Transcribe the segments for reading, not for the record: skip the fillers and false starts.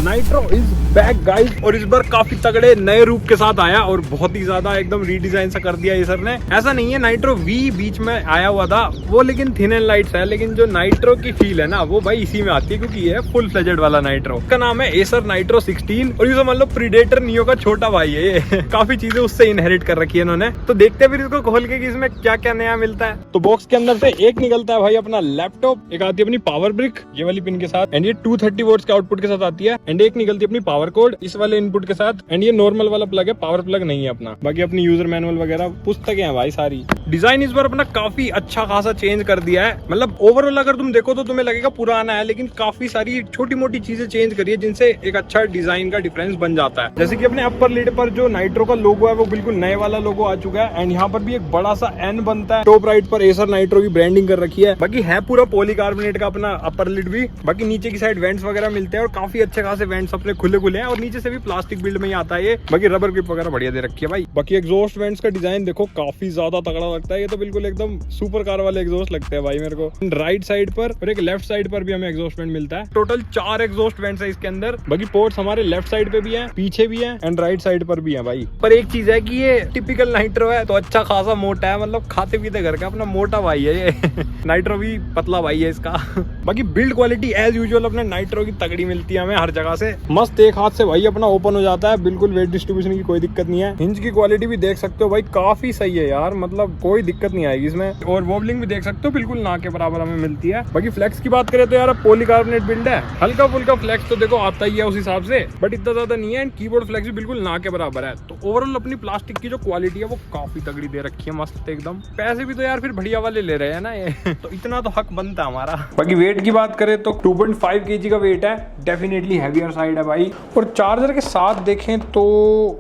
Nitro is back guys, और इस बार काफी तगड़े नए रूप के साथ आया और बहुत ही ज्यादा एकदम रीडिजाइन सा कर दिया एसर ने। ऐसा नहीं है नाइट्रो वी बीच में आया हुआ था वो, लेकिन थिन एंड लाइट्स है, लेकिन जो नाइट्रो की फील है ना वो भाई इसी में आती है, क्योंकि ये फुल फ्लेजेड वाला नाइट्रो। इसका नाम है एसर नाइट्रो 16 और ये मान लो प्रीडेटर नियो का छोटा भाई है ये। काफी चीजें उससे इनहेरिट कर रखी है इन्होंने। तो देखते हैं फिर इसको खोल के कि इसमें क्या क्या नया मिलता है। तो बॉक्स के अंदर से एक निकलता है भाई अपना लैपटॉप, एक आती है अपनी पावर ब्रिक ये वाली पिन के साथ, एंड ये 230 वोल्ट्स के आउटपुट के साथ आती है, एंड एक निकलती है अपनी पावर कोड इस वाले इनपुट के साथ, एंड ये नॉर्मल वाला प्लग है, पावर प्लग नहीं है अपना। बाकी अपनी यूजर मैनुअल वगैरह पुस्तकें हैं भाई सारी। डिजाइन इस बार अपना काफी अच्छा खासा चेंज कर दिया है, मतलब ओवरऑल अगर तुम देखो तो तुम्हें लगेगा पुराना है, लेकिन काफी सारी छोटी मोटी चीजें चेंज करी है जिनसे एक अच्छा डिजाइन का डिफरेंस बन जाता है। जैसे कि अपने अपर लिड पर जो नाइट्रो का लोगो है वो बिल्कुल नए वाला लोगो आ चुका है, एंड यहाँ पर भी एक बड़ा सा एन बनता है। टॉप राइट पर एसर नाइट्रो की ब्रांडिंग कर रखी है। बाकी है पूरा पॉलीकार्बोनेट का अपना अपर लिड भी। बाकी नीचे की साइड वेंट्स वगैरह मिलते हैं और काफी अच्छे खासे वेंट्स अपने खुले खुले हैं, और नीचे से भी प्लास्टिक बिल्ड में ही आता है ये। बाकी रबर ग्रिप वगैरह बढ़िया दे रखी है भाई। बाकी एग्जॉस्ट वेंट्स का डिजाइन देखो काफी ज्यादा तगड़ा लगता है, ये तो बिल्कुल एकदम सुपर कार वाले एग्जॉस्ट लगते हैं भाई मेरे को। राइट साइड पर और एक लेफ्ट साइड पर भी हमें एग्जॉस्ट वेंट मिलता है। टोटल 4 एग्जॉस्ट वेंट्स है इसके अंदर। बाकी पोर्ट्स हमारे लेफ्ट साइड पे भी है, पीछे भी है, एंड राइट साइड पर भी है भाई। पर एक चीज है कि ये टिपिकल नाइट्रो है तो अच्छा खासा मोटा है, मतलब खाते पीते घर का अपना मोटा भाई है ये। नाइट्रो भी पतला भाई है इसका। बाकी बिल्ड क्वालिटी एज यूजुअल अपने नाइट्रो की तगड़ी मिलती है हमें हर जगह से। मस्त एक हाथ से भाई अपना ओपन हो जाता है, बिल्कुल वेट डिस्ट्रीब्यूशन की कोई दिक्कत नहीं है। हिंज की क्वालिटी भी देख सकते हो भाई काफी सही है यार, मतलब कोई दिक्कत नहीं आएगी इसमें। और वॉबलिंग भी देख सकते हो बिल्कुल ना के बराबर हमें मिलती है। बाकी फ्लेक्स की बात करें तो यार पॉलीकार्बोनेट बिल्ड है, हल्का फुल्का फ्लेक्स तो देखो आता ही है उस हिसाब से, बट इतना ज्यादा नहीं है। एंड कीबोर्ड फ्लेक्स भी बिल्कुल ना के बराबर है। तो ओवरऑल अपनी प्लास्टिक की जो क्वालिटी है वो काफी तगड़ी दे रखी है, मस्त एकदम। पैसे भी तो यार फिर बढ़िया वाले ले रहे हैं ना ये। तो इतना तो हक बनता है हमारा। बाकी वेट की बात करें तो 2.5 kg का वेट है, डेफिनेटली हैवियर साइड है भाई। और चार्जर के साथ देखें तो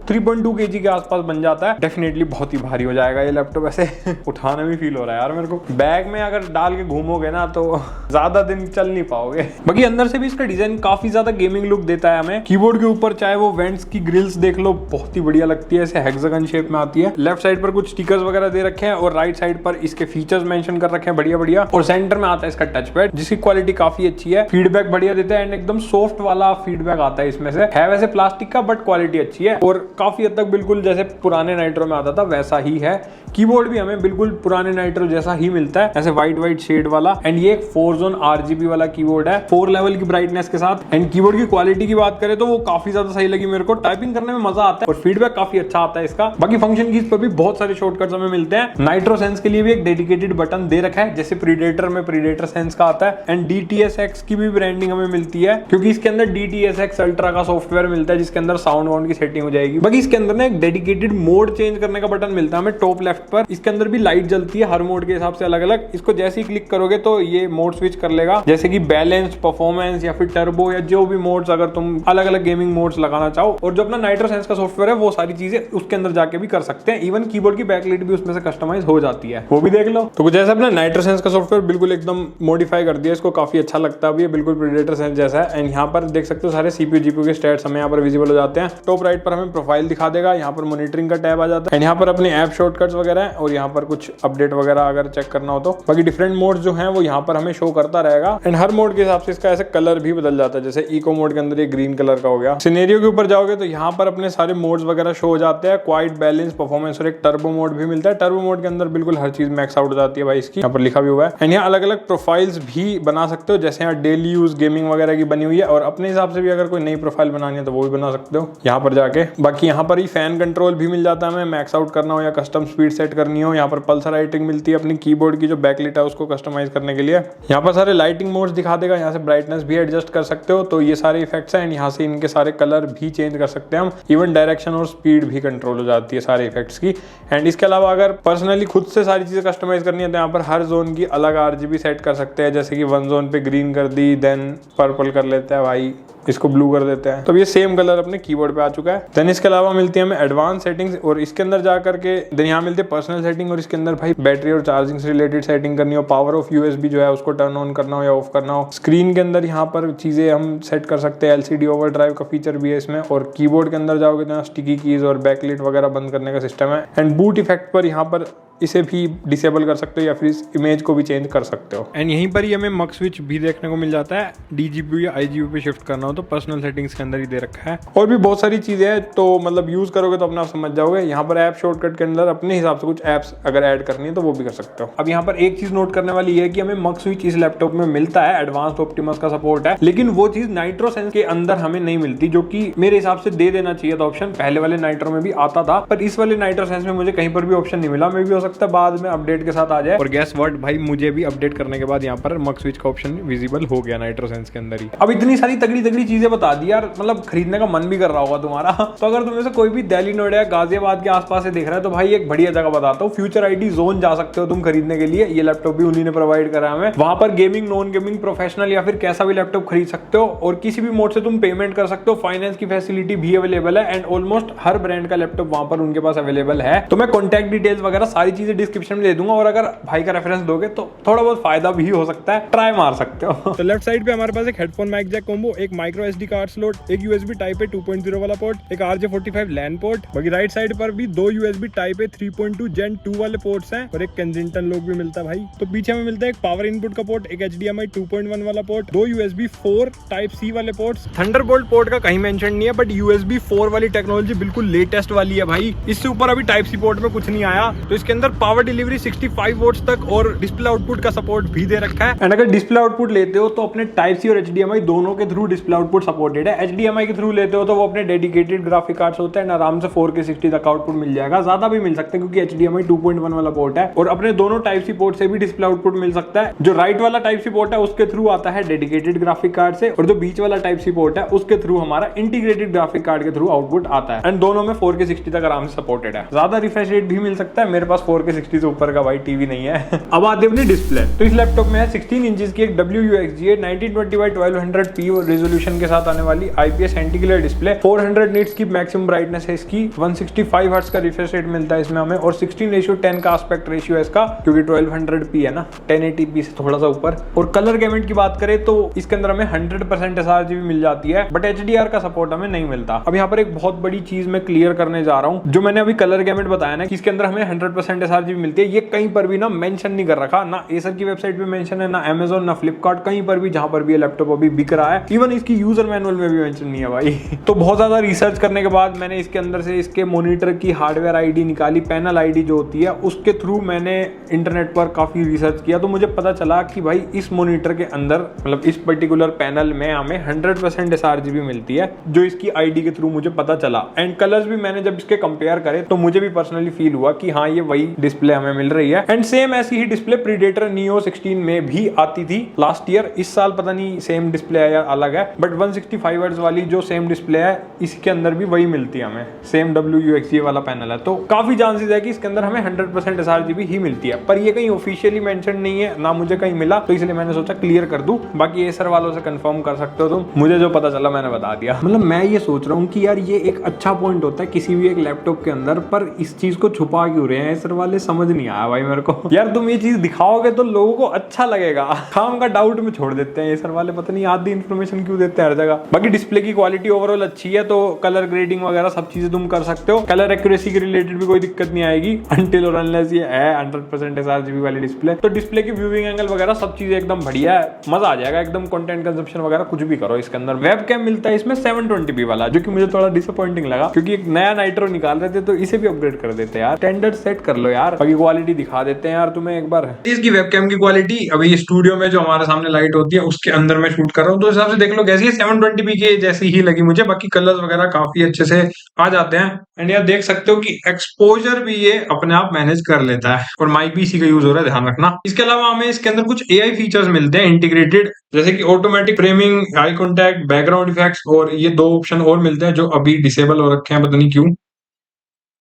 3.2 kg के आसपास बन जाता है। डेफिनेटली बहुत ही भारी हो जाएगा ये लैपटॉप, ऐसे उठाने में फील हो रहा है यार मेरे को। बैग में अगर डाल के घूमोगे ना तो ज्यादा दिन चल नहीं पाओगे। बाकी अंदर से भी इसका डिजाइन काफी ज्यादा गेमिंग लुक देता है हमें। कीबोर्ड के ऊपर चाहे वो वेंट्स की ग्रिल्स देख लो, बहुत ही बढ़िया लगती है, ऐसे हेक्सागन शेप में आती है। लेफ्ट साइड पर कुछ स्टिकर्स वगैरह दे रखे हैं और राइट साइड पर इसके फीचर्स मेंशन कर रखे हैं बढ़िया बढ़िया। और सेंटर में आता है इसका टच पैड जिसकी क्वालिटी काफी अच्छी है, फीडबैक बढ़िया देता है, एंड एकदम सॉफ्ट वाला फीडबैक आता है इसमें से। है वैसे प्लास्टिक का बट क्वालिटी अच्छी है, और काफी हद तक बिल्कुल जैसे पुराने नाइट्रो में आता था वैसा ही है। कीबोर्ड भी हमें बिल्कुल पुराने नाइट्रो जैसा ही मिलता है, ऐसे व्हाइट शेड वाला। एंड ये एक 4 जोन RGB वाला कीबोर्ड है, 4 लेवल की ब्राइटनेस के साथ। एंड कीबोर्ड की क्वालिटी की बात करें तो वो काफी ज्यादा सही लगी मेरे को, टाइपिंग करने में मजा आता है और फीडबैक काफी अच्छा आता है इसका। बाकी फंक्शन कीज पर भी बहुत सारे शॉर्टकट्स हमें मिलते हैं। नाइट्रो सेंस के लिए भी एक डेडिकेटेड बटन दे रखा है, जैसे प्रीडेटर में प्रीडेटर सेंस का आता है। एंड DTSX की भी ब्रांडिंग हमें मिलती है, क्योंकि इसके अंदर DTSX अल्ट्रा का सॉफ्टवेयर मिलता है जिसके अंदर साउंड वाउंड की सेटिंग हो जाएगी। बाकी इसके अंदर ना एक डेडिकेटेड मोड चेंज करने का बटन मिलता है हमें टॉप लेफ्ट पर। इसके अंदर भी लाइट जलती है हर मोड के हिसाब से अलग अलग। इसको जैसे ही क्लिक करोगे तो ये मोड स्विच कर लेगा, जैसे कि बैलेंस, परफॉर्मेंस या फिर टर्बो या जो भी मोड्स अगर तुम अलग अलग गेमिंग मोड्स लगाना चाहो। और जो अपना नाइट्रो सेंस का सॉफ्टवेयर है वो सारी चीजें उसके अंदर जाके भी कर सकते हैं। इवन कीबोर्ड की बैकलाइट भी उसमें से कस्टमाइज हो जाती है, वो भी देख लो। तो जैसे अपना नाइट्रो सेंस का सॉफ्टवेयर बिल्कुल एकदम मॉडिफाई कर दिया, इसको काफी अच्छा लगता है, बिल्कुल प्रीडेटर सेंस जैसा है। एंड यहाँ पर देख सकते हो सारे CPU GPU के स्टैट्स हमें यहाँ पर विजिबल हो जाते हैं। टॉप राइट पर हमें प्रोफाइल दिखा देगा, यहाँ पर मॉनिटरिंग का टैब आ जाता है, एंड यहाँ पर अपने ऐप शॉर्टकट्स वगैरह है, और यहाँ पर कुछ अपडेट वगैरह अगर चेक करना हो तो। बाकी डिफरेंट मोड्स जो हैं वो यहाँ पर हमें शो करता रहेगा, एंड हर मोड के हिसाब से इसका ऐसे कलर भी बदल जाता है। जैसे इको मोड के अंदर ये ग्रीन कलर का हो गया। सिनेरियो के ऊपर जाओगे तो यहाँ पर अपने सारे मोड्स वगैरह शो हो जाते हैं, क्वाइट, बैलेंस, परफॉर्मेंस, और एक टर्बो मोड भी मिलता है। टर्बो मोड के अंदर बिल्कुल हर चीज मैक्स आउट हो जाती है भाई इसकी, यहाँ पर लिखा भी हुआ है। एंड यहाँ अलग अलग प्रोफाइल्स भी बना सकते हो, जैसे यहाँ डेली यूज गेमिंग वगैरह की बनी हुई है, और अपने हिसाब से भी अगर कोई नई प्रोफाइल बनानी है तो वो भी बना सकते हो यहाँ पर जाके। बाकी यहाँ पर ही फैन कंट्रोल भी मिल जाता है हमें, मैक्स आउट करना हो या कस्टम स्पीड सेट करनी हो। यहाँ पर पल्सर लाइटिंग मिलती है अपनी कीबोर्ड की जो बैकलाइट है उसको कस्टमाइज करने के लिए। यहाँ पर सारे लाइटिंग मोड्स दिखा देगा, यहाँ से ब्राइटनेस भी एडजस्ट कर सकते हो। तो ये सारे इफेक्ट्स हैं, एंड यहाँ से इनके सारे कलर भी चेंज कर सकते हैं हम। इवन डायरेक्शन और स्पीड भी कंट्रोल हो जाती है सारे इफेक्ट्स की। एंड इसके अलावा अगर पर्सनली खुद से सारी चीजें कस्टमाइज करनी है तो यहाँ पर हर जोन की अलग RGB सेट कर सकते हैं, जैसे कि 1 जोन पे ग्रीन कर दी, देन पर्पल कर लेते हैं भाई, इसको ब्लू कर देते हैं, तो ये सेम कलर अपने कीबोर्ड पे आ चुका है। देन इसके अलावा मिलती है हमें एडवांस सेटिंग्स, और इसके अंदर जा करके देन यहाँ मिलती है पर्सनल सेटिंग, और इसके अंदर भाई बैटरी और चार्जिंग से रिलेटेड सेटिंग करनी हो, पावर ऑफ USB जो है उसको टर्न ऑन करना हो या ऑफ करना हो। स्क्रीन के अंदर यहाँ पर चीजें हम सेट कर सकते हैं, LCD ओवरड्राइव का फीचर भी है इसमें। और कीबोर्ड के अंदर जाओगे तो यहाँ स्टिकी कीज और बैकलाइट वगैरह बंद करने का सिस्टम है। एंड बूट इफेक्ट पर यहाँ पर इसे भी डिसेबल कर सकते हो या फिर इस इमेज को भी चेंज कर सकते हो। एंड यहीं पर ही हमें मक स्विच भी देखने को मिल जाता है। DGPU या IGPU पे शिफ्ट करना हो तो पर्सनल सेटिंग्स के अंदर ही दे रखा है। और भी बहुत सारी चीजें हैं, तो मतलब यूज करोगे तो अपना आप समझ जाओगे। यहाँ पर ऐप शॉर्टकट के अंदर अपने हिसाब से कुछ एप्स अगर ऐड करनी है तो वो भी कर सकते हो। अब यहाँ पर एक चीज नोट करने वाली है कि हमें मक स्विच इस लैपटॉप में मिलता है, एडवांस्ड ऑप्टिमस का सपोर्ट है, लेकिन वो चीज नाइट्रो सेंस के अंदर हमें नहीं मिलती, जो कि मेरे हिसाब से दे देना चाहिए था ऑप्शन। पहले वाले नाइट्रो में भी आता था, पर इस वाले नाइट्रो सेंस में मुझे कहीं पर भी ऑप्शन नहीं मिला। मे भी हो सकता है बाद में अपडेट के साथ आ जाए। और गैस व्हाट भाई, मुझे भी अपडेट करने के बाद यहाँ पर मक स्विच का ऑप्शन विजिबल हो गया नाइट्रो सेंस के अंदर ही। अब इतनी सारी तगड़ी तगड़ी चीजें बता दी यार, मतलब खरीदने का मन भी कर रहा होगा तुम्हारा। तो अगर तुम्हें से कोई भी दिल्ली, नोएडा, गाजियाबाद के आसपास से देख रहा है तो भाई एक बढ़िया जगह बताता हूँ, फ्यूचर आईटी जोन जा सकते हो तुम खरीदने के लिए। ये लैपटॉप भी उन्हीं ने प्रोवाइड करा है हमें। वहां पर गेमिंग, नॉन गेमिंग, प्रोफेशनल या फिर कैसा भी लैपटॉप खरीद सकते हो और किसी भी मोड से तुम पेमेंट कर सकते हो। फाइनेंस की फैसिलिटी भी अवेलेबल है एंड ऑलमोस्ट हर ब्रांड का लैपटॉप वहां पर उनके पास अवेलेबल है। तो मैं कॉन्टैक्ट डिटेल्स वगैरह सारी चीजें डिस्क्रिप्शन में दे दूंगा और अगर भाई का रेफरेंस दोगे तो थोड़ा बहुत फायदा भी हो सकता है, ट्राई मार सकते हो। तो लेफ्ट साइड पे हमारे पास एक हेडफोन माइक जैक कॉम्बो, एक माइक्रो SD कार्ड स्लॉट, एक USB टाइप ए 2.0 वाला पोर्ट, एक RJ45 लैन पोर्ट। बाकी राइट साइड पर भी दो USB टाइप ए 3.2 Gen 2 वाले पोर्ट्स हैं और एक केंजिंगटन लोग भी मिलता है भाई। तो पीछे में मिलता है एक पावर इनपुट का पोर्ट, एक HDMI 2.1 वाला पोर्ट, दो USB 4 टाइप C वाले पोर्ट्स। थंडरबोल्ट पोर्ट का कहीं मेंशन नहीं है, बट USB 4 वाली टेक्नोलॉजी बिल्कुल लेटेस्ट वाली है भाई। इससे ऊपर अभी टाइप C पोर्ट में कुछ नहीं आया। तो इसके अंदर पावर डिलीवरी 65 वोल्ट्स तक और डिस्प्ले आउटपुट का सपोर्ट भी दे रखा है। एंड अगर डिस्प्ले आउटपुट लेते हो तो अपने टाइप C और HDMI दोनों के थ्रू डिस्प्ले आउटपुट सपोर्टेड है। HDMI के थ्रू लेते हो तो वो अपने डेडिकेटेड ग्राफिक कार्ड्स होते हैं, आराम से 4K 60 तक आउटपुट मिल जाएगा। ज्यादा भी मिल सकता है क्योंकि HDMI 2.1 वाला पोर्ट है। और अपने दोनों टाइप C पोर्ट से भी डिस्प्ले आउटपुट मिल सकता है। जो राइट वाला टाइप C पोर्ट है उसके थ्रू आता है डेडिकेटेड ग्राफिक कार्ड से, और जो बीच वाला टाइप C पोर्ट है उसके थ्रू हमारा इंटीग्रेटेड ग्राफिक कार्ड के थ्रू आउटपुट आता है। एंड दोनों में 4K 60 तक आराम से सपोर्टेड है। ज्यादा रिफ्रेश रेट भी मिल सकता है। मेरे पास 4K 60 से ऊपर का भाई टीवी नहीं है। अब आते अपनी डिस्प्ले। तो इस लैपटॉप में है 16 इंचेस की एक WUXGA 1920x1200p रेजोल्यूशन के साथ आने वाली IPS anti glare display. 400 nits की मैक्सिमम ब्राइटनेस है इसकी। 165 हर्ट्ज का रिफ्रेश रेट मिलता है इसमें हमें, और 16:10 का एस्पेक्ट रेशियो है इसका, क्योंकि 1200p है ना, 1080p से थोड़ा सा ऊपर। और कलर गैमेट की बात करें तो इसके अंदर हमें 100% sRGB मिल जाती है, बट HDR का सपोर्ट हमें नहीं मिलता। अब यहाँ पर एक बहुत बड़ी चीज मैं क्लियर करने जा रहा हूँ। जो मैंने अभी कलर गैमेट बताया ना कि इसके अंदर हमें 100% sRGB मिलती है, ये कहीं पर भी ना मेंशन नहीं कर रखा, ना एसर की वेबसाइट पे मेंशन है, ना Amazon, ना फ्लिपकार्ट, कहीं पर भी जहां पर भी ये लैपटॉप अभी बिक रहा है। इवन इसकी यूजर मैनुअल में भी मेंशन नहीं है भाई। तो बहुत ज्यादा रिसर्च करने के बाद मैंने इसके अंदर से इसके मॉनिटर की हार्डवेयर आईडी निकाली, पैनल आईडी जो होती है उसके थ्रू मैंने इंटरनेट पर काफी रिसर्च किया। तो मुझे पता चला कि भाई इस मॉनिटर के अंदर, मतलब इस पर्टिकुलर पैनल में हमें 100% sRGB मिलती है, जो इसकी आईडी के थ्रू मुझे पता चला। एंड कलर्स भी मैंने जब इसके कंपेयर करे तो मुझे भी पर्सनली फील हुआ कि हाँ ये वही डिस्प्ले हमें मिल रही है। एंड सेम ऐसी ही डिस्प्ले प्रीडेटर नियो 16 में भी आती थी लास्ट ईयर। इस साल पता नहीं सेम डिस्प्ले है या अलग है, बट 165 हर्ट्ज वाली जो सेम डिस्प्ले है इसके अंदर भी वही मिलती है हमें, सेम WUXGA वाला पैनल है। तो काफी चांसेस है कि इसके अंदर हमें 100% sRGB ही मिलती है, पर ये कहीं ऑफिशियली मेंशन नहीं है, ना मुझे कहीं मिला, तो इसलिए मैंने सोचा क्लियर कर दूं। बाकी एसर वालों से कंफर्म कर सकते हो तुम, मुझे जो पता चला मैंने बता दिया। मतलब मैं ये सोच रहा हूँ कि यार ये एक अच्छा पॉइंट होता है किसी भी एक लैपटॉप के अंदर, पर इस चीज को छुपा क्यों रहे हैं एसर वाले, समझ नहीं आया भाई मेरे को। यार तुम ये चीज दिखाओगे तो लोगों को अच्छा लगेगा, काम का डाउट में छोड़ देते हैं एसर वाले, पता नहीं आधी इन्फॉर्मेशन क्यों देते हैं हर जगह। बाकी डिस्प्ले की क्वालिटी ओवरऑल अच्छी है, तो कलर ग्रेडिंग वगैरह सब चीजें तुम कर सकते हो। कलर एक्यूरेसी के रिलेटेड भी कोई दिक्कत नहीं आएगी अनटिल और अनलेस ये है 100% sRGB वाली डिस्प्ले। तो डिस्प्ले की व्यूइंग एंगल वगैरह सब चीजें एकदम बढ़िया है, मजा आ जाएगा एकदम। कंटेंट कंजप्शन वगैरह कुछ भी करो इसके अंदर। वेबकैम मिलता है इसमें 720p वाला, जो कि मुझे थोड़ा डिसअपॉइंटिंग लगा, क्योंकि एक नया नाइट्रो निकाल रहे थे तो इसे भी अपग्रेड कर देते यार, स्टैंडर्ड सेट कर लो यार। बाकी क्वालिटी दिखा देते हैं यार तुम्हें एक बार। इसकी वेबकैम की क्वालिटी अभी ये स्टूडियो में जो हमारे सामने लाइट होती है उसके अंदर मैं शूट कर रहा हूँ, तो हिसाब से देख लो कैसी है, 720p की जैसी ही लगी मुझे। बाकी कलर्स वगैरह काफी अच्छे से आ जाते हैं। एंड यार देख सकते हो कि एक्सपोजर भी ये अपने आप मैनेज कर लेता है, और माइक भी इसी का यूज हो रहा है, ध्यान रखना। इसके अलावा हमें इसके अंदर कुछ AI फीचर्स मिलते हैं इंटीग्रेटेड, जैसे कि automatic framing, eye contact, background effects, और ये 2 ऑप्शन और मिलते हैं जो अभी डिसेबल हो रखे हैं, पता नहीं क्यों।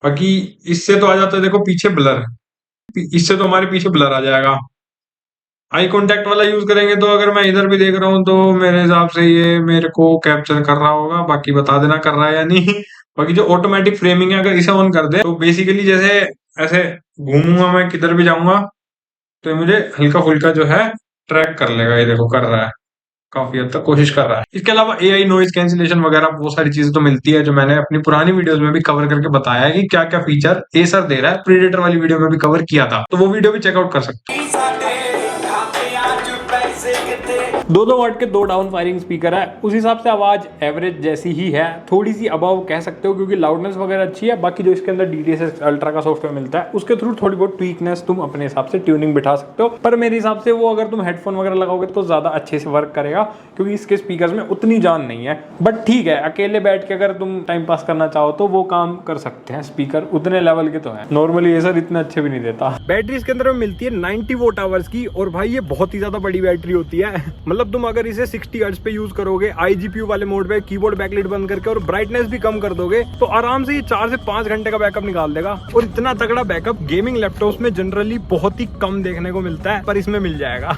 बाकी इससे तो आ जाता है देखो पीछे ब्लर, इससे तो हमारे पीछे ब्लर आ जाएगा। आई कॉन्टैक्ट वाला यूज करेंगे तो अगर मैं इधर भी देख रहा हूँ तो मेरे हिसाब से ये मेरे को कैप्चर कर रहा होगा, बाकी बता देना कर रहा है या नहीं। बाकी जो ऑटोमेटिक फ्रेमिंग है अगर इसे ऑन कर दे तो बेसिकली जैसे ऐसे घूमूंगा मैं, किधर भी जाऊंगा तो ये मुझे हल्का फुल्का जो है ट्रैक कर लेगा। ये देखो कर रहा है, काफी हद तक कोशिश कर रहा है। इसके अलावा AI नॉइज कैंसिलेशन वगैरह वो सारी चीजें तो मिलती है, जो मैंने अपनी पुरानी वीडियोस में भी कवर करके बताया है कि क्या क्या फीचर एसर दे रहा है। प्रीडेटर वाली वीडियो में भी कवर किया था, तो वो वीडियो भी चेकआउट कर सकते हैं। 2 वाट के 2 डाउन फायरिंग स्पीकर है, उस हिसाब से आवाज एवरेज जैसी ही है, थोड़ी सी अबव कह सकते हो, क्योंकि लाउडनेस वगैरह अच्छी है। बाकी जो इसके अंदर DTS अल्ट्रा का सॉफ्टवेयर मिलता है उसके थ्रू थोड़ी बहुत ट्वीकनेस तुम अपने हिसाब से ट्यूनिंग बिठा सकते हो, पर मेरे हिसाब से वो अगर तुम हेडफोन वगैरह लगाओगे तो ज्यादा अच्छे से वर्क करेगा, क्योंकि इसके स्पीकर्स में उतनी जान नहीं है। बट ठीक है, अकेले बैठ के अगर तुम टाइम पास करना चाहो तो वो काम कर सकते हैं। स्पीकर उतने लेवल के तो है, नॉर्मली ये सर इतने अच्छे भी नहीं देता। बैटरी इसके अंदर मिलती है 90 वोट आवर्स की, और भाई ये बहुत ही ज्यादा बड़ी बैटरी होती है। मतलब तुम अगर इसे 60 हर्ट्ज पे यूज करोगे, iGPU वाले मोड पे कीबोर्ड बैकलाइट बंद करके और ब्राइटनेस भी कम कर दोगे, तो आराम से ये 4 से 5 घंटे का बैकअप निकाल देगा। और इतना तगड़ा बैकअप गेमिंग लैपटॉप्स में जनरली बहुत ही कम देखने को मिलता है, पर इसमें मिल जाएगा।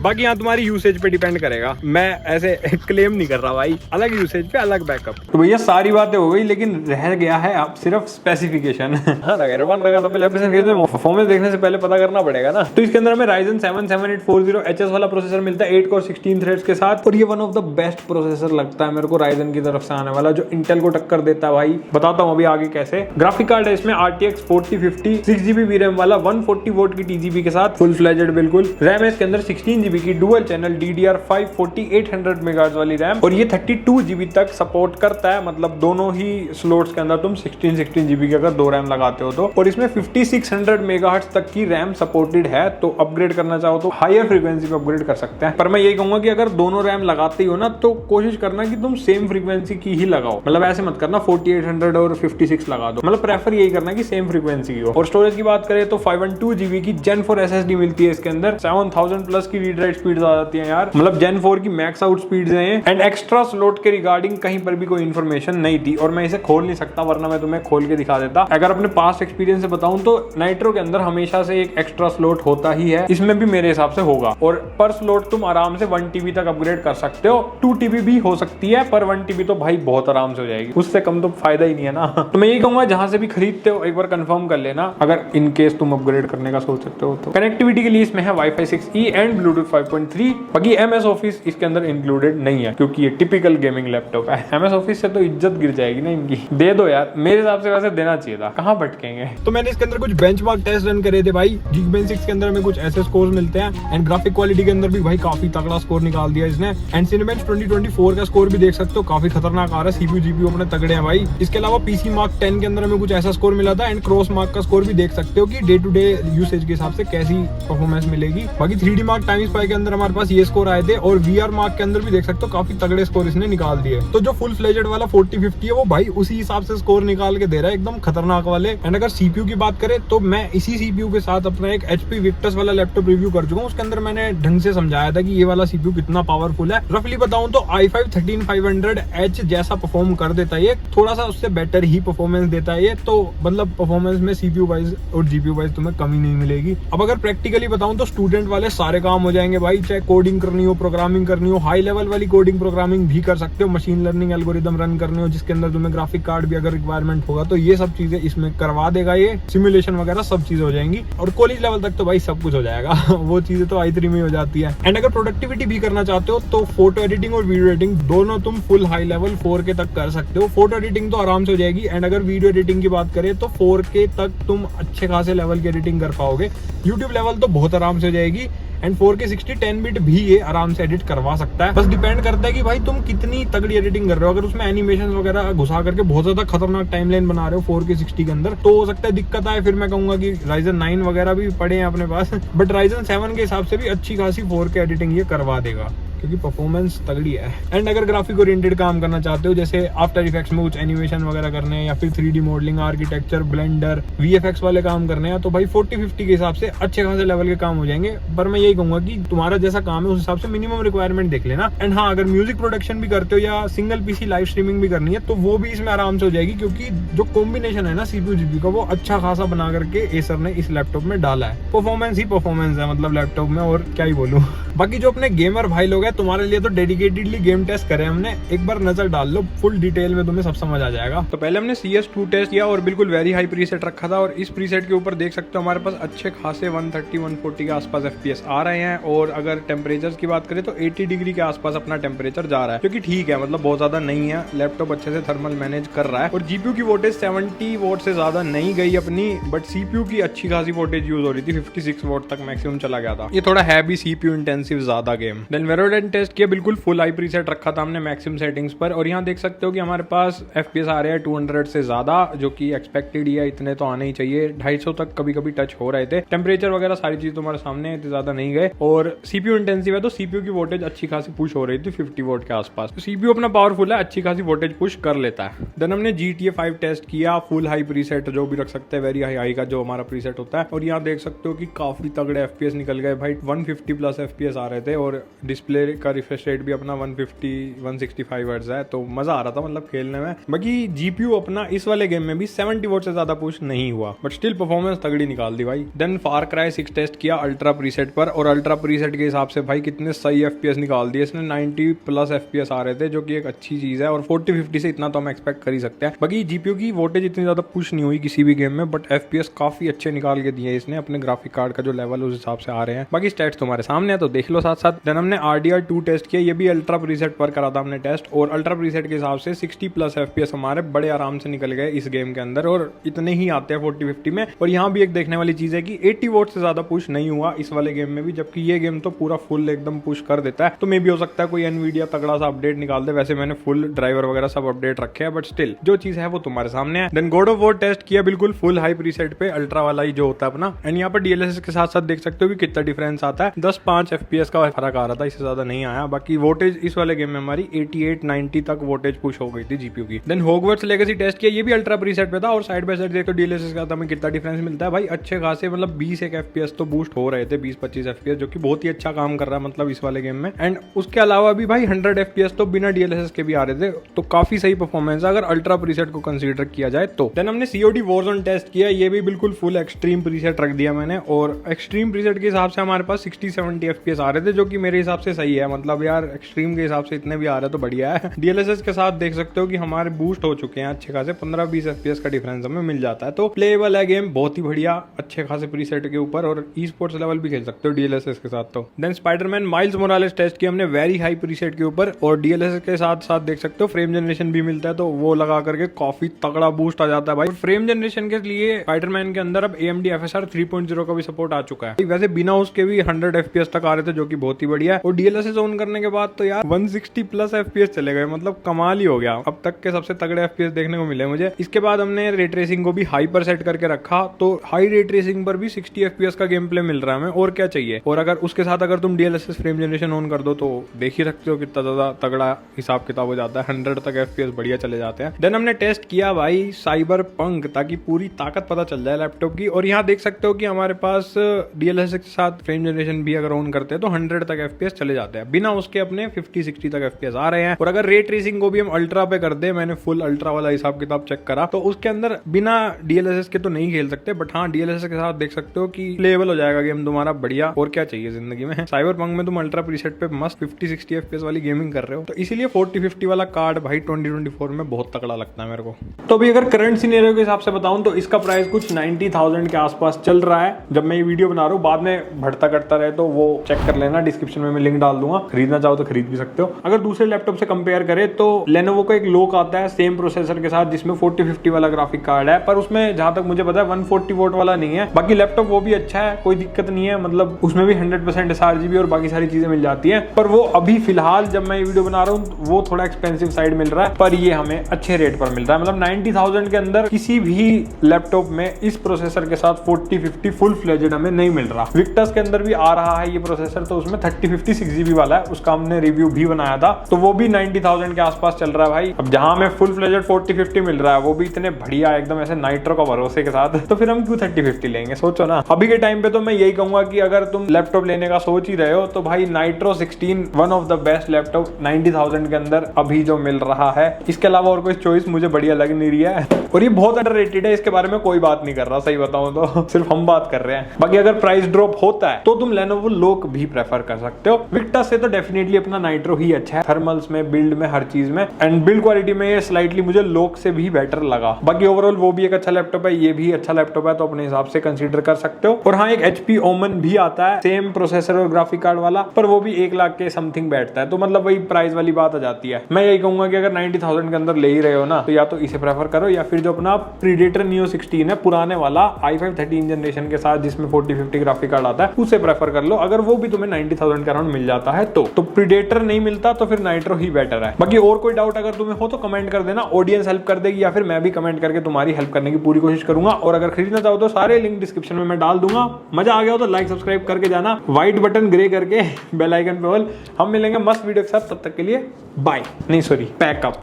बाकी यहाँ तुम्हारी यूसेज पे डिपेंड करेगा, मैं ऐसे क्लेम नहीं कर रहा भाई, अलग यूसेज पे अलग बैकअप। तो भैया सारी बातें हो गई, लेकिन रह गया है अब सिर्फ स्पेसिफिकेशन। परफॉर्मेंस देखने से पहले पता करना पड़ेगा ना। तो इसके अंदर हमें Ryzen 7 7840HS वाला प्रोसेसर मिलता है 8 कोर 16 थ्रेड्स के साथ, और ये one of the best processor लगता है मेरे को Ryzen की तरफ से आने वाला, जो इंटेल को टक्कर देता है भाई। बताता हूँ अभी आगे कैसे। ग्राफिक कार्ड है इसमें RTX 4050 6GB VRAM वाला 140 वोट की TGP के साथ, फुल फ्लेजेड बिल्कुल। रैम है इसके अंदर 16GB की डुअल चैनल DDR5 4800 मेगाहर्ट्ज वाली रैम, और ये 32GB तक सपोर्ट करता है, मतलब दोनों ही स्लॉट्स के अंदर तुम 16GB की अगर 2 रैम लगाते हो तो। और इसमें 5600 मेगाहर्ट्ज तक की रैम सपोर्टेड है, तो अपग्रेड करना चाहो तो हायर फ्रीक्वेंसी पे अपग्रेड कर सकते हैं। पर मैं यही कहूंगा कि अगर दोनों रैम लगाते हो ना, तो कोशिश करना कि तुम सेम फ्रीक्वेंसी की ही लगाओ, मतलब ऐसे मत करना 4800 और 56 लगा दो, मतलब प्रेफर यही करना कि सेम फ्रीक्वेंसी की हो। और स्टोरेज की बात करें तो 512GB की Gen 4 SSD मिलती है इसके अंदर, 7000 प्लस की रीड राइट स्पीड आ जाती है यार, मतलब Gen 4 की मैक्स आउट स्पीड है। एंड एक्स्ट्रा स्लॉट के रिगार्डिंग कहीं पर भी कोई इन्फॉर्मेशन नहीं थी, और मैं इसे खोल नहीं सकता, वरना मैं तुम्हें खोल के दिखा देता। अगर अपने पास्ट एक्सपीरियंस से बताऊं तो नाइट्रो के अंदर हमेशा से एक एक्स्ट्रा स्लॉट होता ही है, इसमें भी मेरे हिसाब से होगा। और पर स्लॉट तुम आराम से 1TB तक अपग्रेड कर सकते हो, 2TB भी हो सकती है, पर 1TB तो भाई बहुत आराम से हो जाएगी, उससे कम तो फायदा ही नहीं है ना। तो मैं यही कहूंगा जहां से भी खरीदते हो एक बार कंफर्म कर लेना, अगर इन केस तुम अपग्रेड करने का सोच सकते हो तो। कनेक्टिविटी के लिए इसमें है Wi-Fi 6E एंड Bluetooth 5.3। बाकी MS Office इसके अंदर इंक्लूडेड नहीं है, क्योंकि ये टिपिकल गेमिंग लैपटॉप है। MS Office से तो इज्जत गिर जाएगी ना इनकी, दे दो यार, मेरे हिसाब से वैसे देना चाहिए था, कहाँ भटकेंगे। तो मैंने इसके अंदर कुछ बेंचमार्क टेस्ट रन करे थे भाई। Geekbench 6 के अंदर हमें कुछ ऐसे स्कोर मिलते हैं, एंड ग्राफिक क्वालिटी के अंदर भी भाई काफी तगड़ा स्कोर निकाल दिया इसने। एंड Cinebench 2024 का स्कोर भी देख सकते हो, काफी खतरनाक आ रहा है। CPU GPU अपने तगड़े हैं भाई। इसके अलावा PC Mark 10 के अंदर हमें कुछ ऐसा स्कोर मिला था, एंड क्रॉस मार्क का स्कोर भी देख सकते हो कि डे टू डे यूसेज के हिसाब से कैसी परफॉर्मेंस मिलेगी। बाकी 3D Mark Time Spy के अंदर हमारे पास ये स्कोर आए थे, और VR Mark के अंदर भी देख सकते हो काफी तगड़े स्कोर इसने निकाल दिए। तो जो फुल फ्लेजेड वाला 4050 है वो भाई उसी हिसाब से स्कोर निकाल के दे रहा है, एकदम खतरनाक वाले। एंड अगर CPU की बात करें तो मैं इसी CPU के साथ अपना एक HP Victus वाला लैपटॉप रिव्यू कर चुका हूँ, उसके अंदर मैंने ढंग से समझाया था कि ये वाला CPU कितना पावरफुल है। रफली बताऊं तो i5 13500H जैसा परफॉर्म कर देता है ये, थोड़ा सा उससे बेटर ही परफॉर्मेंस देता है ये, तो मतलब परफॉर्मेंस में CPU वाइज और GPU वाइज तुम्हें कमी नहीं मिलेगी। अब अगर प्रैक्टिकली बताऊं तो स्टूडेंट वाले सारे काम हो जाएंगे भाई, चाहे कोडिंग करनी हो, प्रोग्रामिंग करनी हो, हाई लेवल वाली कोडिंग प्रोग्रामिंग भी कर सकते हो, मशीन लर्निंग एल्गोरिदम रन करने हो जिसके अंदर तुम्हें ग्राफिक कार्ड भी अगर रिक्वायरमेंट होगा तो ये सब चीजें इसमें करवा देगा ये, सिमुलेशन वगैरह सब चीजें हो जाएंगी। और कॉलेज लेवल तक तो भाई सब कुछ हो जाएगा वो चीजें तो i3 में हो जाती है। एंड अगर प्रोडक्टिविटी भी करना चाहते हो तो फोटो एडिटिंग और वीडियो एडिटिंग दोनों तुम फुल हाई लेवल 4K तक कर सकते हो। फोटो एडिटिंग तो आराम से हो जाएगी, एंड अगर वीडियो एडिटिंग की बात करें तो 4K तक तुम अच्छे खासे लेवल की एडिटिंग कर पाओगे। यूट्यूब लेवल तो बहुत आराम से हो जाएगी, एंड 4K 60 10 बिट भी ये आराम से एडिट करवा सकता है। बस डिपेंड करता है कि भाई तुम कितनी तगड़ी एडिटिंग कर रहे हो। अगर उसमें एनिमेशन वगैरह घुसा करके बहुत ज्यादा खतरनाक टाइमलाइन बना रहे हो 4K 60 के अंदर, तो हो सकता है दिक्कत आए। फिर मैं कहूंगा कि Ryzen 9 वगैरह भी पड़े हैं अपने पास, बट Ryzen 7 के हिसाब से भी अच्छी खासी 4K एडिटिंग ये करवा देगा, क्योंकि परफॉर्मेंस तगड़ी है। एंड अगर ग्राफिक ओरिएंटेड काम करना चाहते हो, जैसे आफ्टर इफेक्ट्स में कुछ एनिमेशन वगैरह करने हैं, या फिर 3D modelling, architecture, blender, VFX वाले काम करने हैं, तो भाई 4050 के हिसाब से अच्छे खासे लेवल के काम हो जाएंगे। पर मैं यही कहूंगा कि तुम्हारा जैसा काम है उस हिसाब से मिनिमम रिक्वायरमेंट देख लेना। एंड हाँ, अगर म्यूजिक प्रोडक्शन भी करते हो या सिंगल पीसी लाइव स्ट्रीमिंग भी करनी है तो वो भी इसमें आराम से हो जाएगी, क्योंकि जो कॉम्बिनेशन है ना CPU GPU का वो अच्छा खासा बना करके एसर ने इस लैपटॉप में डाला है। परफॉर्मेंस ही परफॉर्मेंस है मतलब लैपटॉप में, और क्या ही बोलूं। बाकी जो अपने गेमर भाई लोग हैं, तुम्हारे लिए तो डेडिकेटेडली गेम टेस्ट करे हमने, एक बार नजर डाल लो, फुल डिटेल में तुम्हें सब समझ आ जाएगा। तो पहले हमने CS2 टेस्ट किया और बिल्कुल वेरी हाई प्रीसेट रखा था, और इस प्रीसेट के ऊपर देख सकते हो हमारे पास अच्छे खासे 130-140 के आसपास FPS आ रहे हैं। और अगर टेम्परेचर की बात करें तो 80 डिग्री के आसपास अपना टेम्परेचर जा रहा है, क्योंकि ठीक है, मतलब बहुत ज्यादा नहीं है, लैपटॉप अच्छे से थर्मल मैनेज कर रहा है। और GPU की वोल्टेज 70 वोट से ज्यादा नहीं गई अपनी, बट CPU की अच्छी खासी वोल्टेज यूज हो रही थी, 56 वोट तक मैक्सिमम चला गया था। ये थोड़ा है भी CPU इंटेंसिव ज्यादा गेम। देन वेरोडेंट टेस्ट किया, बिल्कुल फुल हाई प्रीसेट रखा था हमने मैक्सिमम सेटिंग्स पर, और यहाँ देख सकते हो कि हमारे पास FPS आ रहे हैं 200 से ज्यादा, जो कि एक्सपेक्टेड ही है, इतने तो आने ही चाहिए। 250 तक कभी कभी टच हो रहे थे। टेम्परेचर वगैरह सारी चीज तुम्हारे सामने है, इतने ज्यादा नहीं गए। और CPU इंटेंसिव है तो CPU की वोल्टेज अच्छी खासी पुश हो रही थी 50 वोट के आसपास। तो CPU अपना पावरफुल है, अच्छी खासी वोल्टेज पुश कर लेता है। देन हमने GTA 5 टेस्ट किया, फुल हाई प्रीसेट जो भी रख सकते हैं, वेरी हाई का जो हमारा प्रीसेट होता है। और यहाँ देख सकते हो कि काफी तगड़े FPS निकल गए भाई, 150 प्लस FPS आ रहे थे, और डिस्प्ले का रिफ्रेश रेट भी अपना 150-165 हर्ट्ज है, तो मजा आ रहा था मतलब खेलने में। बाकी GPU अपना इस वाले गेम में भी 70 वोट से ज्यादा पुश नहीं हुआ, बट स्टिल परफॉर्मेंस तगड़ी निकाल दी भाई। देन फार क्राई 6 टेस्ट किया अल्ट्रा प्रीसेट पर, और अल्ट्रा प्रीसेट के हिसाब से भाई कितने सही FPS निकाल दिए इसने, 90 प्लस FPS आ रहे थे, जो कि एक अच्छी चीज है। और 40-50 से इतना तो हम एक्सपेक्ट कर ही सकते हैं। बाकी GPU की वोल्टेज इतनी ज्यादा पुश नहीं हुई किसी भी गेम में, बट FPS काफी अच्छे निकाल के दिए इसने, अपने ग्राफिक कार्ड का जो लेवल उस हिसाब से आ रहे हैं। बाकी स्टैट्स तुम्हारे सामने है तो देख लो साथ साथ। देन हमने RDR2 टेस्ट किया, ये भी अल्ट्रा प्रीसेट पर करा था हमने टेस्ट, और अल्ट्रा प्रीसेट के हिसाब से 60 प्लस FPS हमारे बड़े आराम से निकल गए इस गेम के अंदर, और इतने ही आते हैं 40-50 में। और यहाँ भी एक देखने वाली चीज है कि 80 वोट से ज्यादा पुश नहीं हुआ इस वाले गेम में भी, जबकि ये गेम तो पूरा फुल एकदम पुश कर देता है। तो मे भी हो सकता है कोई Nvidia तगड़ा सा अपडेट निकाल दे, वैसे मैंने फुल ड्राइवर वगैरह सब अपडेट रखे हैं, बट स्टिल जो चीज है वो तुम्हारे सामने है। Then God of War test किया, बिल्कुल फुल हाई प्रीसेट पे, अल्ट्रा वाला ही जो होता है अपना। एंड यहाँ पर DLSS के साथ साथ देख सकते हो कि कितना डिफरेंस आता है, 10-5 FPS का फर्क आ रहा था, इससे ज्यादा नहीं आया। बाकी वोटेज इस वाले गेम में हमारी 88-90 तक वोटेज पुश हो गई थी GPU की। देन हॉगवर्ट्स लेगेसी टेस्ट किया, ये भी अल्ट्रा प्रीसेट पे था, और साइड बाय साइड देखो DLSS का हमें कितना डिफरेंस मिलता है भाई, अच्छे खासे मतलब 20 FPS तो बूस्ट हो रहे थे, 20-25 FPS, जो कि बहुत ही अच्छा काम कर रहा है मतलब इस वाले गेम में। एंड उसके अलावा भी भाई 100 FPS तो बिना DLSS के भी आ रहे थे, तो काफी सही परफॉर्मेंस है अगर अल्ट्रा प्रीसेट को कंसीडर किया जाए तो। देन हमने COD वॉरज़ोन टेस्ट किया, ये भी बिल्कुल फुल एक्सट्रीम प्रीसेट रख दिया मैंने, और एक्सट्रीम प्रीसेट के हिसाब से हमारे पास 60-70 FPS आ रहे थे, जो कि मेरे हिसाब से सही है। मतलब यार एक्सट्रीम के हिसाब से इतने भी आ रहे तो बढ़िया है। DLSS के साथ देख सकते हो कि हमारे बूस्ट हो चुके हैं अच्छे खासे, 15-20 FPS का डिफरेंस हमें मिल जाता है, तो प्लेएबल है गेम, बहुत ही बढ़िया, अच्छे खासे प्रीसेट के ऊपर, और ई स्पोर्ट्स लेवल भी खेल सकते हो DLSS के साथ तो। Then Spiderman Miles Morales test किया हमने वेरी हाई प्रीसेट के ऊपर, और DLSS के साथ साथ देख सकते हो फ्रेम जनरेशन भी मिलता है, तो वो लगा करके काफी तगड़ा बूस्ट आ जाता है भाई। फ्रेम जनरेशन के लिए स्पाइडरमैन के अंदर अब AMD FSR 3.0 का भी सपोर्ट आ चुका है, वैसे बिना उसके भी 100 FPS तक आ रहे थे, जो कि बहुत ही बढ़िया है। और DLSS ऑन करने के बाद तो यार 160 प्लस FPS चले गए, मतलब कमाल ही हो गया, अब तक के सबसे तगड़े FPS देखने को मिले मुझे। इसके बाद हमने रे ट्रेसिंग को भी हाई पर सेट करके रखा, तो हाई रे ट्रेसिंग पर भी 60 FPS का गेम प्ले मिल रहा है हमें, और क्या चाहिए। और अगर उसके साथ अगर तुम DLSS फ्रेम जनरेशन ऑन कर दो तो देख ही सकते हो कितना ज्यादा तगड़ा हिसाब किताब हो जाता है, 100 तक FPS बढ़िया चले जाते हैं। देन हमने टेस्ट किया भाई साइबर पंक, ताकि पूरी ताकत पता चल जाए लैपटॉप की, और यहाँ देख सकते हो कि हमारे पास DLSS के साथ फ्रेम जनरेशन भी अगर ऑन करते हैं तो 100 तक FPS चले जाते हैं, बिना उसके अपने 50-60 तक FPS आ रहे हैं। और अगर रे ट्रेसिंग को भी हम अल्ट्रा पे कर दे, मैंने फुल अल्ट्रा वाला हिसाब किताब चेक करा, तो उसके अंदर बिना DLSS के तो नहीं खेल सकते, बट हाँ DLSS के साथ देख सकते हो कि प्लेएबल हो जाएगा गेम तुम्हारा बढ़िया, और क्या चाहिए जिंदगी में। साइबर पंक में तुम अल्ट्रा प्रीसेट पे मस्त 50-60 FPS वाली गेमिंग कर रहे हो, तो इसीलिए 40-50 वाला कार्ड भाई 2024 में बहुत तगड़ा लगता है मेरे को। तो अभी अगर करंट सिनेरियो के हिसाब से बताऊं तो इसका प्राइस कुछ 90,000 के आसपास चल रहा है जब मैं ये वीडियो बना रहा हूँ, बाद में बढ़ता करता रहे तो वो चेक कर लेना, डिस्क्रिप्शन में मैं लिंक डाल दूंगा, खरीदना चाहो तो खरीद भी सकते हो। अगर दूसरे लैपटॉप से कंपेयर करें तो लेनोवो का एक लोक आता है सेम प्रोसेसर के साथ, जिसमें 4050 वाला ग्राफिक कार्ड है, पर उसमें जहां तक मुझे पता है 140 वोट वाला नहीं है। बाकी लैपटॉप वो भी अच्छा है, कोई दिक्कत नहीं है, मतलब उसमें भी 100% sRGB और बाकी सारी चीजें मिल जाती है, पर वो अभी फिलहाल जब मैं ये वीडियो बना रहा हूँ वो थोड़ा एक्सपेंसिव साइड मिल रहा है, पर ये हमें अच्छे रेट पर मिल रहा है। मतलब 90,000 के अंदर किसी भी लैपटॉप में इस प्रोसेसर के साथ 4050 फुल फ्लेजेड हमें नहीं मिल रहा। विक्टस के अंदर भी आ रहा है ये प्रोसेसर, तो उसमें 3050 6GB वाला है, उसका हमने रिव्यू भी बनाया था, तो वो भी 90,000 के आसपास चल रहा है भाई। अब जहां हमें फुल फ्लेजेड 4050 मिल रहा है, वो भी इतने बढ़िया एकदम ऐसे नाइट्रो का भरोसे के साथ, तो फिर हम क्यों 3050 लेंगे, सोचो ना। अभी के टाइम पे तो मैं यही कहूंगा कि अगर तुम लैपटॉप लेने का सोच ही रहे हो तो भाई nitro 16 one of the best laptop 90,000 के अंदर अभी जो मिल रहा है। इसके अलावा और कोई चॉइस मुझे बढ़िया लग नहीं रही है, और ये बहुत अंडररेटेड है, इसके बारे में कोई बात नहीं कर रहा, सही बताऊं तो सिर्फ हम बात कर रहे हैं। बाकी अगर प्राइस ड्रॉप होता है तो तुम लेनोवो लोक भी भी प्रेफर कर सकते हो। विक्टस से तो डेफिनेटली अपना नाइट्रो ही अच्छा है, थर्मल्स में, बिल्ड में, हर चीज में, एंड बिल्ड क्वालिटी में ये स्लाइटली मुझे लोक से भी बेटर लगा। बाकी ओवरऑल वो भी एक अच्छा लैपटॉप है, ये भी अच्छा लैपटॉप है, तो अपने हिसाब से कंसीडर कर सकते हो। और हाँ, एक HP ओमन भी आता है, सेम प्रोसेसर और ग्राफिक कार्ड वाला, पर वो भी 1 लाख के समथिंग बैठता है, तो मतलब वही प्राइस वाली बात आ जाती है। मैं यही कहूंगा कि अगर 90,000 के अंदर ले ही रहे हो ना, तो या तो इसे प्रेफर करो, या फिर जो अपना प्रीडेटर Neo 16 है पुराने वाला i5 13 जनरेशन के साथ, जिसमें 4050 ग्राफिक कार्ड आता है, उसे प्रेफर कर लो। अगर वो भी तुम्हें 90,000 के अराउंड मिल जाता है तो प्रीडेटर नहीं मिलता तो फिर नाइट्रो ही बेटर है। बाकी और कोई डाउट अगर तुम्हें हो तो कमेंट कर देना, ऑडियंस हेल्प कर देगी, या फिर मैं भी कमेंट करके तुम्हारी हेल्प करने की पूरी कोशिश करूंगा। और अगर खरीदना चाहो तो सारे लिंक डिस्क्रिप्शन में मैं डाल दूंगा। मजा आ गया हो तो लाइक सब्सक्राइब करके जाना, व्हाइट बटन ग्रे करके बेल आइकन पे ऑल। हम मिलेंगे मस्त वीडियो के साथ, तब तक के लिए बाय, नहीं सॉरी पैकअप।